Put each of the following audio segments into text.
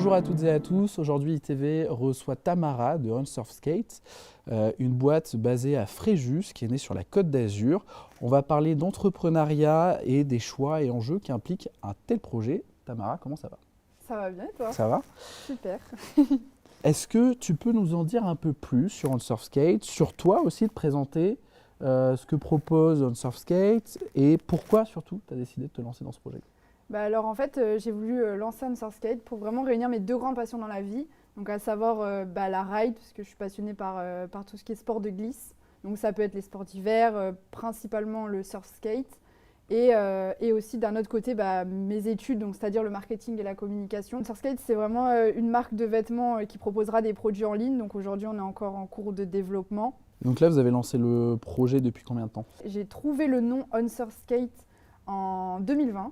Bonjour à toutes et à tous. Aujourd'hui, ITV reçoit Tamara de OnSurfSkate, une boîte basée à Fréjus qui est née sur la Côte d'Azur. On va parler d'entrepreneuriat et des choix et enjeux qui impliquent un tel projet. Tamara, comment ça va? Ça va bien et toi? Ça va? Super. Est-ce que tu peux nous en dire un peu plus sur OnSurfSkate, sur toi aussi de présenter ce que propose OnSurfSkate et pourquoi surtout tu as décidé de te lancer dans ce projet? Alors en fait, j'ai voulu lancer OnSurfSkate pour vraiment réunir mes deux grandes passions dans la vie. Donc à savoir la ride, parce que je suis passionnée par tout ce qui est sport de glisse. Donc ça peut être les sports d'hiver, principalement le surfskate. Et aussi d'un autre côté, mes études, donc c'est-à-dire le marketing et la communication. Surfskate, c'est vraiment une marque de vêtements qui proposera des produits en ligne. Donc aujourd'hui, on est encore en cours de développement. Donc là, vous avez lancé le projet depuis combien de temps? J'ai trouvé le nom OnSurfSkate en 2020.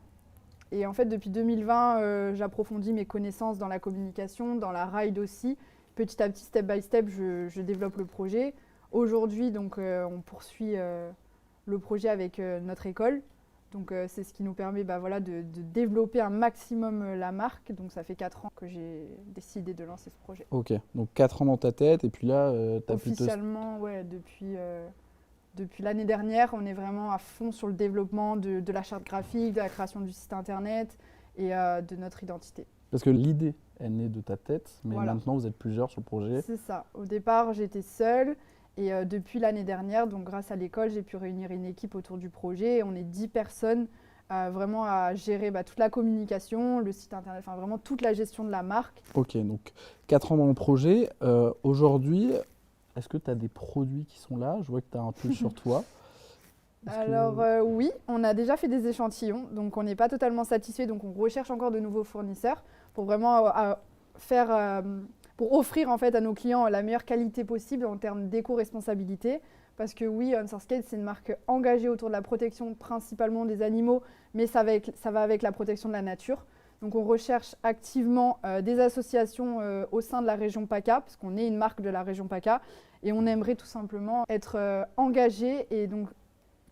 Et en fait, depuis 2020, j'approfondis mes connaissances dans la communication, dans la ride aussi. Petit à petit, step by step, je développe le projet. Aujourd'hui, donc, on poursuit le projet avec notre école. Donc, c'est ce qui nous permet de développer un maximum la marque. Donc, ça fait 4 ans que j'ai décidé de lancer ce projet. Ok, donc 4 ans dans ta tête et puis là, tu as plutôt... Officiellement, ouais, depuis l'année dernière, on est vraiment à fond sur le développement de la charte graphique, de la création du site internet et de notre identité. Parce que l'idée est née de ta tête, mais Voilà. maintenant vous êtes plusieurs sur le projet. C'est ça. Au départ, j'étais seule et depuis l'année dernière, donc grâce à l'école, j'ai pu réunir une équipe autour du projet. On est 10 personnes vraiment à gérer toute la communication, le site internet, enfin vraiment toute la gestion de la marque. Ok, donc 4 ans dans le projet. Aujourd'hui, est-ce que tu as des produits qui sont là? Je vois que tu as un peu sur toi. Oui, on a déjà fait des échantillons, donc on n'est pas totalement satisfait, donc on recherche encore de nouveaux fournisseurs pour vraiment pour offrir en fait à nos clients la meilleure qualité possible en termes d'éco-responsabilité. Parce que oui, OnSurfSkate, c'est une marque engagée autour de la protection principalement des animaux, mais ça va avec la protection de la nature. Donc on recherche activement des associations au sein de la région PACA, parce qu'on est une marque de la région PACA, et on aimerait tout simplement être engagé et donc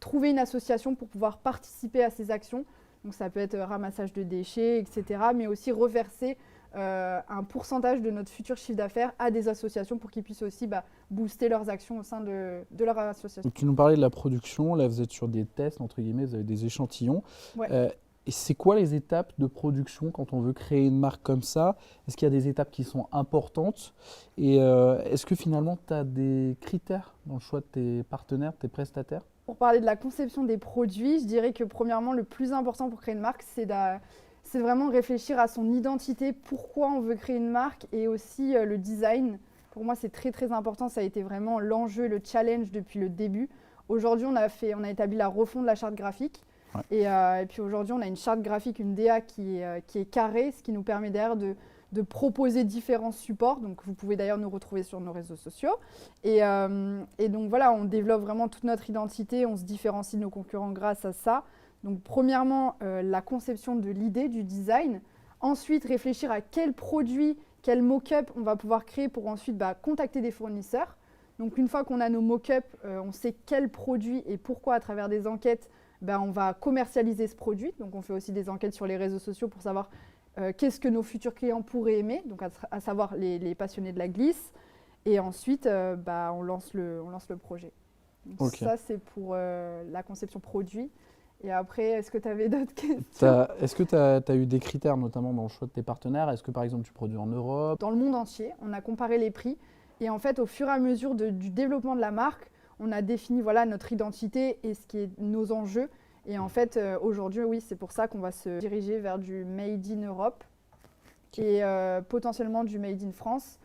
trouver une association pour pouvoir participer à ces actions. Donc ça peut être ramassage de déchets, etc. Mais aussi reverser un pourcentage de notre futur chiffre d'affaires à des associations pour qu'ils puissent aussi booster leurs actions au sein de leur association. Donc, tu nous parlais de la production, là vous êtes sur des tests, entre guillemets, vous avez des échantillons. Ouais. Et c'est quoi les étapes de production quand on veut créer une marque comme ça? Est-ce qu'il y a des étapes qui sont importantes? Et est-ce que finalement tu as des critères dans le choix de tes partenaires, de tes prestataires? Pour parler de la conception des produits, je dirais que premièrement, le plus important pour créer une marque, c'est vraiment réfléchir à son identité, pourquoi on veut créer une marque et aussi le design. Pour moi, c'est très très important, ça a été vraiment l'enjeu, le challenge depuis le début. Aujourd'hui, on a établi la refonte de la charte graphique. Ouais. Et puis aujourd'hui, on a une charte graphique, une DA qui est carrée, ce qui nous permet derrière de proposer différents supports. Donc, vous pouvez d'ailleurs nous retrouver sur nos réseaux sociaux. Et donc, voilà, on développe vraiment toute notre identité. On se différencie de nos concurrents grâce à ça. Donc, premièrement, la conception de l'idée, du design. Ensuite, réfléchir à quel produit, quel mock-up on va pouvoir créer pour ensuite contacter des fournisseurs. Donc, une fois qu'on a nos mock-up, on sait quel produit et pourquoi à travers des enquêtes, on va commercialiser ce produit. Donc, on fait aussi des enquêtes sur les réseaux sociaux pour savoir qu'est-ce que nos futurs clients pourraient aimer, donc à savoir les passionnés de la glisse. Et ensuite, on lance le projet. Donc Ok. ça, c'est pour la conception produit. Et après, est-ce que tu avais d'autres questions? Est-ce que tu as eu des critères, notamment dans le choix de tes partenaires? Est-ce que par exemple tu produis en Europe? Dans le monde entier, on a comparé les prix. Et en fait, au fur et à mesure du développement de la marque, on a défini notre identité et ce qui est nos enjeux. Et en fait, aujourd'hui, oui, c'est pour ça qu'on va se diriger vers du Made in Europe et potentiellement du Made in France.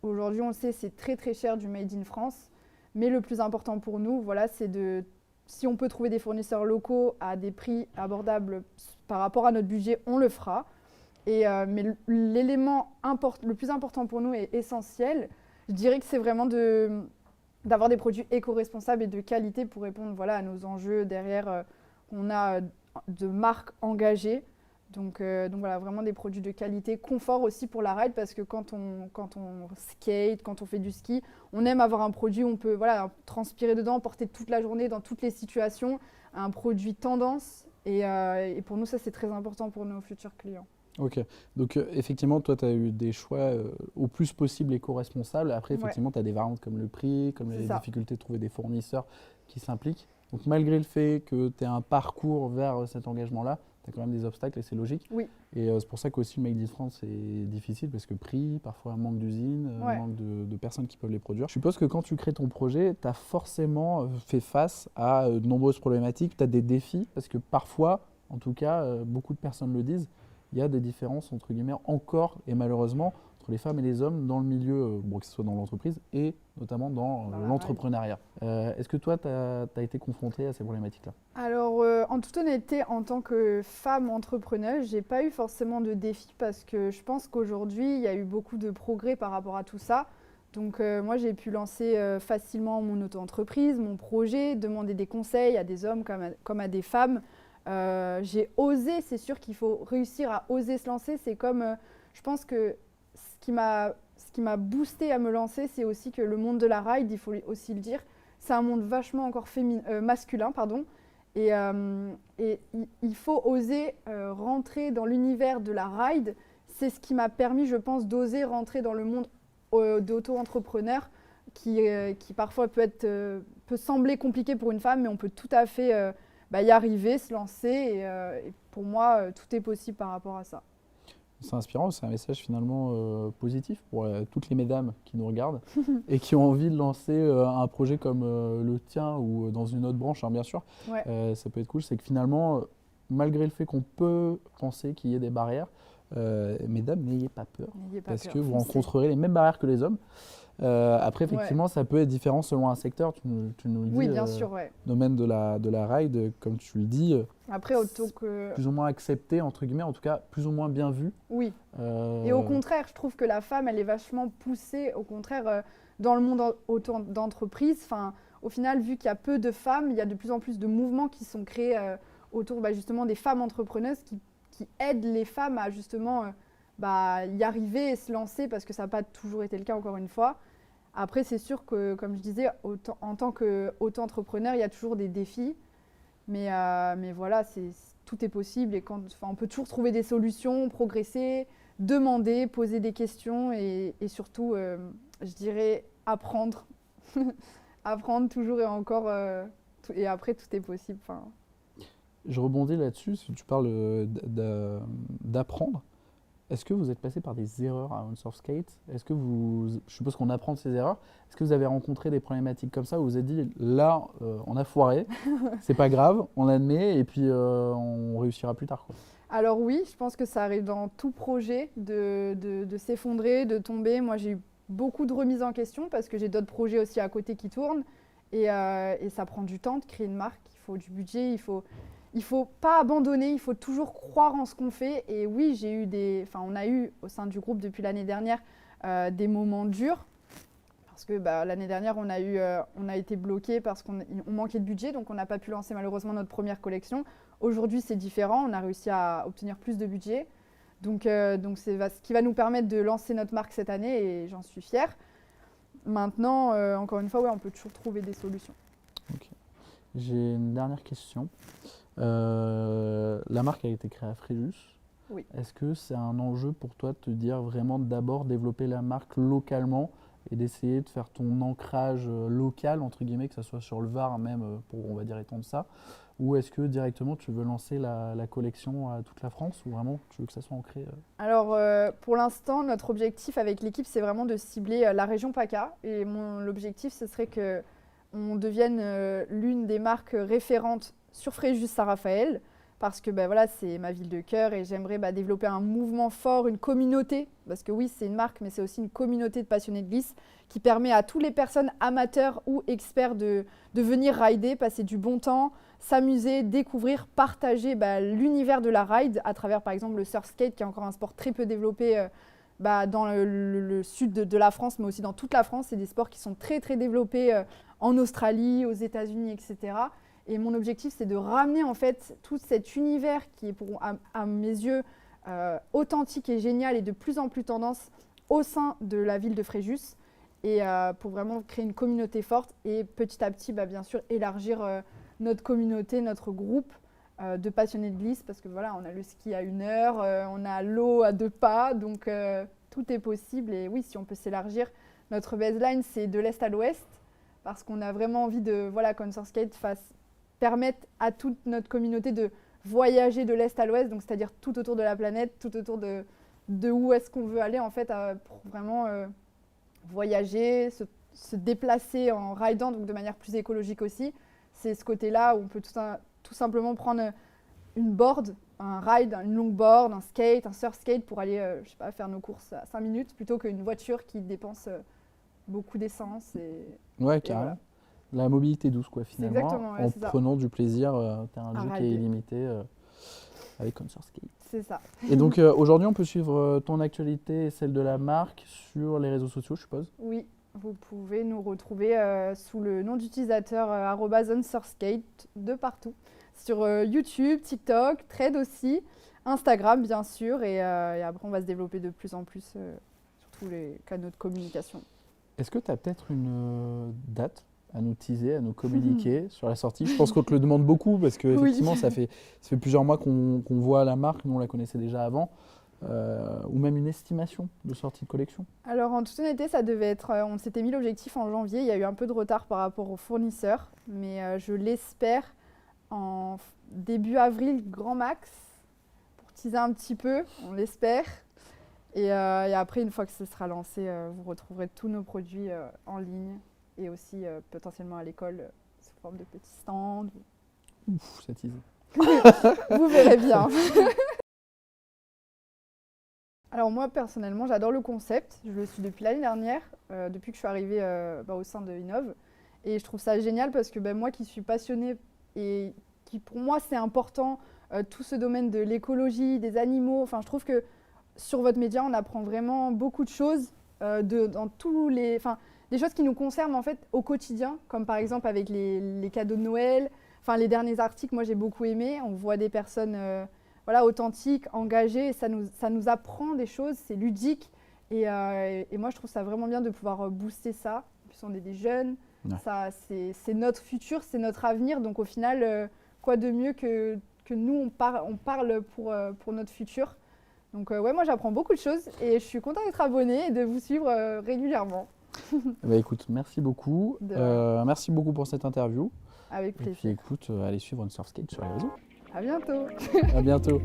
Aujourd'hui, on le sait, c'est très très cher du Made in France. Mais le plus important pour nous, c'est si on peut trouver des fournisseurs locaux à des prix abordables par rapport à notre budget, on le fera. Mais l'élément le plus important pour nous et essentiel, je dirais que c'est vraiment d'avoir des produits éco-responsables et de qualité pour répondre à nos enjeux derrière. On a de marques engagées. Donc voilà, vraiment des produits de qualité, confort aussi pour la ride parce que quand on skate, quand on fait du ski, on aime avoir un produit où on peut transpirer dedans, porter toute la journée dans toutes les situations, un produit tendance et pour nous ça c'est très important pour nos futurs clients. Ok, donc effectivement, toi, tu as eu des choix au plus possible éco-responsables. Après, Ouais, effectivement, tu as des variantes comme le prix, comme c'est les ça. difficultés de trouver des fournisseurs qui s'impliquent. Donc, malgré le fait que tu aies un parcours vers cet engagement-là, tu as quand même des obstacles et c'est logique. Oui, Et c'est pour ça qu'aussi le Made in France est difficile parce que prix, parfois un manque d'usines, ouais. manque de personnes qui peuvent les produire. Je suppose que quand tu crées ton projet, tu as forcément fait face à de nombreuses problématiques, tu as des défis parce que parfois, en tout cas, beaucoup de personnes le disent, il y a des différences entre guillemets encore et malheureusement entre les femmes et les hommes dans le milieu, bon, que ce soit dans l'entreprise et notamment dans Dans la ride. l'entrepreneuriat. Est-ce que toi, tu as été confronté à ces problématiques-là? Alors, en toute honnêteté, en tant que femme entrepreneuse, j'ai pas eu forcément de défi parce que je pense qu'aujourd'hui, il y a eu beaucoup de progrès par rapport à tout ça. Donc, moi, j'ai pu lancer facilement mon auto-entreprise, mon projet, demander des conseils à des hommes comme à des femmes. J'ai osé, c'est sûr qu'il faut réussir à oser se lancer. C'est comme, je pense que ce qui m'a boosté à me lancer, c'est aussi que le monde de la ride, il faut aussi le dire, c'est un monde vachement encore masculin, pardon. Et il faut oser rentrer dans l'univers de la ride. C'est ce qui m'a permis, je pense, d'oser rentrer dans le monde d'auto-entrepreneur qui parfois peut sembler compliqué pour une femme, mais on peut tout à fait y arriver, se lancer. Et pour moi, tout est possible par rapport à ça. C'est inspirant, c'est un message finalement positif pour toutes les mesdames qui nous regardent et qui ont envie de lancer un projet comme le tien ou dans une autre branche, hein, bien sûr. Ouais, Ça peut être cool, c'est que finalement, malgré le fait qu'on peut penser qu'il y ait des barrières, mesdames, n'ayez pas peur n'ayez pas parce peur, que vous foncez. rencontrerez les mêmes barrières que les hommes. Après, Ouais. effectivement, ça peut être différent selon un secteur, tu nous le dis, Oui, bien sûr, ouais. domaine de la ride, comme tu le dis, Après, autant que... plus ou moins accepté, entre guillemets, en tout cas, plus ou moins bien vu. Oui. Euh, Et au contraire, je trouve que la femme, elle est vachement poussée, au contraire, dans le monde d'entreprise. Enfin, au final, vu qu'il y a peu de femmes, il y a de plus en plus de mouvements qui sont créés autour justement des femmes entrepreneuses qui aident les femmes à justement y arriver et se lancer parce que ça n'a pas toujours été le cas, encore une fois. Après, c'est sûr que, comme je disais, en tant qu'auto-entrepreneur, il y a toujours des défis. Mais voilà, tout est possible et on peut toujours trouver des solutions, progresser, demander, poser des questions et surtout, je dirais, apprendre. Apprendre toujours et encore. Et après, tout est possible. Enfin, Je rebondis là-dessus, si tu parles d'apprendre. Est-ce que vous êtes passé par des erreurs à OnSurfSkate? Je suppose qu'on apprend de ces erreurs. Est-ce que vous avez rencontré des problématiques comme ça où vous vous êtes dit, là, on a foiré, c'est pas grave, on admet et puis on réussira plus tard, quoi. alors oui, je pense que ça arrive dans tout projet de s'effondrer, de tomber. Moi, j'ai eu beaucoup de remises en question parce que j'ai d'autres projets aussi à côté qui tournent. Et ça prend du temps de créer une marque. Il faut du budget, il faut pas abandonner, il faut toujours croire en ce qu'on fait. Et oui, on a eu au sein du groupe depuis l'année dernière des moments durs. Parce que l'année dernière, on a été bloqué parce qu'on manquait de budget, donc on n'a pas pu lancer malheureusement notre première collection. Aujourd'hui, c'est différent, on a réussi à obtenir plus de budget. Donc c'est ce qui va nous permettre de lancer notre marque cette année et j'en suis fière. Maintenant, encore une fois, ouais, on peut toujours trouver des solutions. Ok. J'ai une dernière question. La marque a été créée à Fréjus. Oui. Est-ce que c'est un enjeu pour toi de te dire vraiment d'abord développer la marque localement et d'essayer de faire ton ancrage local, entre guillemets, que ce soit sur le Var même, pour, on va dire, étendre ça? Ou est-ce que directement tu veux lancer la collection à toute la France ou vraiment tu veux que ça soit ancré Alors, pour l'instant, notre objectif avec l'équipe, c'est vraiment de cibler la région PACA. Et l'objectif, ce serait qu'on devienne l'une des marques référentes sur Fréjus-Saint-Raphaël. Parce que voilà, c'est ma ville de cœur et j'aimerais développer un mouvement fort, une communauté. Parce que oui, c'est une marque, mais c'est aussi une communauté de passionnés de glisse qui permet à toutes les personnes amateurs ou experts de venir rider, passer du bon temps, s'amuser, découvrir, partager l'univers de la ride à travers par exemple le surfskate qui est encore un sport très peu développé dans le sud de la France mais aussi dans toute la France. C'est des sports qui sont très très développés en Australie, aux États-Unis, etc. Et mon objectif c'est de ramener en fait tout cet univers qui est à mes yeux authentique et génial et de plus en plus tendance au sein de la ville de Fréjus et pour vraiment créer une communauté forte et petit à petit bien sûr élargir notre communauté, notre groupe de passionnés de glisse parce que voilà, on a le ski à 1 heure, on a l'eau à 2 pas, donc tout est possible. Et oui, si on peut s'élargir, notre baseline, c'est de l'est à l'ouest parce qu'on a vraiment envie de, voilà, qu'Unsurskate permette à toute notre communauté de voyager de l'est à l'ouest, donc c'est-à-dire tout autour de la planète, tout autour de où est-ce qu'on veut aller en fait pour vraiment voyager, se déplacer en ridant, donc de manière plus écologique aussi. C'est ce côté-là où on peut tout simplement prendre une board, un ride, une longboard, un skate, un surf skate pour aller je sais pas, faire nos courses à 5 minutes plutôt qu'une voiture qui dépense beaucoup d'essence. Ouais, carrément. Voilà. La mobilité douce, quoi, finalement, ouais, en prenant du plaisir. Tu as un jeu qui est illimité avec Unsurskate. C'est ça. Et donc, aujourd'hui, on peut suivre ton actualité et celle de la marque sur les réseaux sociaux, je suppose? Oui, vous pouvez nous retrouver sous le nom d'utilisateur @Unsurskate de partout. Sur YouTube, TikTok, Thread aussi, Instagram, bien sûr. Et après, on va se développer de plus en plus sur tous les canaux de communication. Est-ce que tu as peut-être une date à nous teaser, à nous communiquer sur la sortie? Je pense qu'on te le demande beaucoup parce qu'effectivement, ça fait plusieurs mois qu'on voit la marque, nous on la connaissait déjà avant, ou même une estimation de sortie de collection. Alors en toute honnêteté, ça devait être, on s'était mis l'objectif en janvier, il y a eu un peu de retard par rapport aux fournisseurs, mais je l'espère en début avril, grand max, pour teaser un petit peu, on l'espère. Et après, une fois que ce sera lancé, vous retrouverez tous nos produits en ligne et aussi potentiellement à l'école sous forme de petits stands. Ouf, ça tease. Vous verrez bien. Alors moi, personnellement, j'adore le concept. Je le suis depuis l'année dernière, depuis que je suis arrivée au sein de Innov. Et je trouve ça génial parce que moi qui suis passionnée et qui pour moi c'est important, tout ce domaine de l'écologie, des animaux, enfin je trouve que sur votre média, on apprend vraiment beaucoup de choses dans tous les, des choses qui nous concernent en fait au quotidien, comme par exemple avec les cadeaux de Noël. Enfin, les derniers articles, moi j'ai beaucoup aimé. On voit des personnes authentiques, engagées. Et ça nous apprend des choses, c'est ludique. Et moi je trouve ça vraiment bien de pouvoir booster ça. En plus, on est des jeunes. Ouais. C'est notre futur, c'est notre avenir. Donc au final, quoi de mieux que nous, on parle pour notre futur. Donc ouais, moi j'apprends beaucoup de choses et je suis contente d'être abonnée et de vous suivre régulièrement. Écoute, merci beaucoup. Merci beaucoup pour cette interview. Avec plaisir. Et puis écoute, allez suivre Unsurskate sur les réseaux. À bientôt. À bientôt.